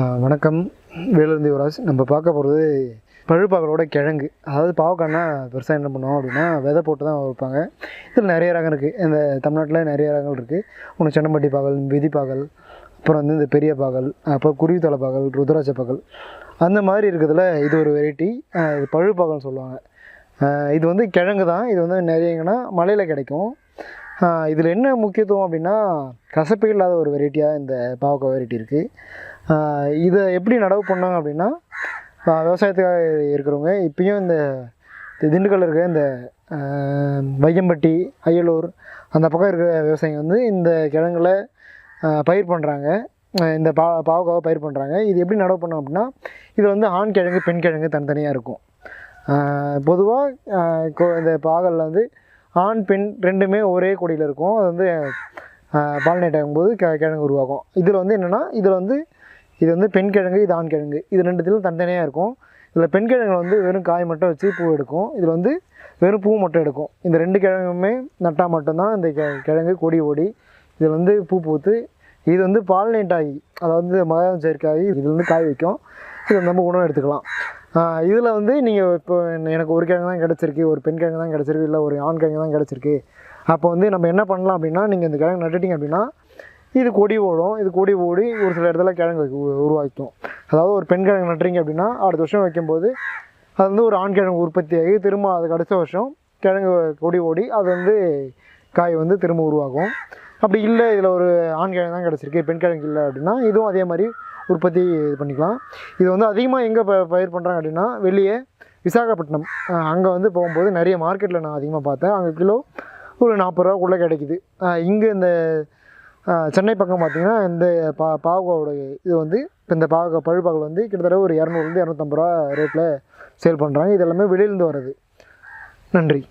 வணக்கம். வேலுந்தி யுவராஜ். நம்ம பார்க்க போகிறது பழுப்பாகலோட கிழங்கு. அதாவது பாவக்காய்னா பெருசாக என்ன பண்ணுவோம் அப்படின்னா விதை போட்டு தான் வைப்பாங்க. இதில் நிறைய ரகம் இருக்குது. இந்த தமிழ்நாட்டில் நிறைய ரகங்கள் இருக்குது. ஒன்று சென்னம்பட்டி பாகல், விதிப்பாகல், அப்புறம் வந்து இந்த பெரிய பாகல், அப்புறம் குருவித்தலை பாகல், ருத்ராட்ச பாகல், அந்த மாதிரி இருக்கிறதுல இது ஒரு வெரைட்டி. இது பழுப்பாகல்னு சொல்லுவாங்க. இது வந்து கிழங்கு தான். இது வந்து நிறையங்கன்னா மலையில் கிடைக்கும். இதில் என்ன முக்கியத்துவம் அப்படின்னா கசப்பு இல்லாத ஒரு வெரைட்டியாக இந்த பாவக்காய் வெரைட்டி இருக்குது. இதை எப்படி நடவு பண்ணாங்க அப்படின்னா விவசாயத்துக்காக இருக்கிறவங்க இப்பயும் இந்த திண்டுக்கல்ல இருக்க இந்த வையம்பட்டி, அயலூர் அந்த பக்கம் இருக்கிற விவசாயிங்க வந்து இந்த கிழங்குல பயிர் பண்ணுறாங்க. இந்த பாவக்காவை பயிர் பண்ணுறாங்க. இது எப்படி நடவு பண்ணோம் அப்படின்னா இதில் வந்து ஆண் கிழங்கு, பெண் கிழங்கு தனித்தனியாக இருக்கும். பொதுவாக இந்த பாகலில் வந்து ஆண், பெண் ரெண்டுமே ஒரே கொடியில் இருக்கும். அது வந்து பாலினேட் ஆகும்போது கிழங்கு உருவாகும். இதில் வந்து என்னென்னா இது வந்து பெண் கிழங்கு, இது ஆண் கிழங்கு. இது ரெண்டுத்திலும் தனித்தனியாக இருக்கும். இதில் பெண் கிழங்கு வந்து வெறும் காய் மட்டும் வச்சு பூ எடுக்கும். இதில் வந்து வெறும் பூ மட்டும் எடுக்கும். இந்த ரெண்டு கிழங்குமே நட்டால் மட்டும்தான் இந்த கிழங்கு கொடி ஓடி இதில் வந்து பூ பூத்து இது வந்து பாலினேட் ஆகி, அதாவது மகரம் சேர்க்காகி இதில் வந்து காய் வைக்கும். இதை நம்ம உணவு எடுத்துக்கலாம். இதில் வந்து நீங்கள் இப்போ எனக்கு ஒரு கிழங்கு தான் கிடச்சிருக்கு, ஒரு பெண் கிழங்கு தான் கிடச்சிருக்கு, இல்லை ஒரு ஆண் கிழங்கு தான் கிடச்சிருக்கு. அப்போ வந்து நம்ம என்ன பண்ணலாம் அப்படின்னா, நீங்கள் இந்த கிழங்கு நட்டுட்டிங்க அப்படின்னா இது கொடி ஓடும். இது கொடி ஓடி ஒரு சில இடத்துல கிழங்கு உருவாக்கும். அதாவது ஒரு பெண் கிழங்கு நட்டுறீங்க அப்படின்னா அடுத்த வருஷம் வைக்கும்போது அது வந்து ஒரு ஆண் கிழங்கு உற்பத்தி ஆகி திரும்ப அதுக்கு அடுத்த வருஷம் கிழங்கு கொடி ஓடி அது வந்து காய் வந்து திரும்ப உருவாகும். அப்படி இல்லை இதில் ஒரு ஆண் கிழங்கு தான் கிடச்சிருக்கு, பெண் கிழங்கு இல்லை அப்படின்னா இதுவும் அதே மாதிரி உற்பத்தி இது பண்ணிக்கலாம். இது வந்து அதிகமாக எங்கே பயிர் பண்ணுறாங்க அப்படின்னா வெளியே விசாகப்பட்டினம் அங்கே வந்து போகும்போது நிறைய மார்க்கெட்டில் நான் அதிகமாக பார்த்தேன். அங்கே கிலோ ஒரு 40 ரூபாக்குள்ளே கிடைக்குது. இங்கே இந்த சென்னை பக்கம் பார்த்திங்கன்னா இந்த பாவக்காவோட இது வந்து இப்போ இந்த பழுப்பாகல் வந்து கிட்டத்தட்ட ஒரு 200 to 250 ரூபா ரேட்டில் சேல் பண்ணுறாங்க. இது எல்லாமே வெளியிலேருந்து வர்றது. நன்றி.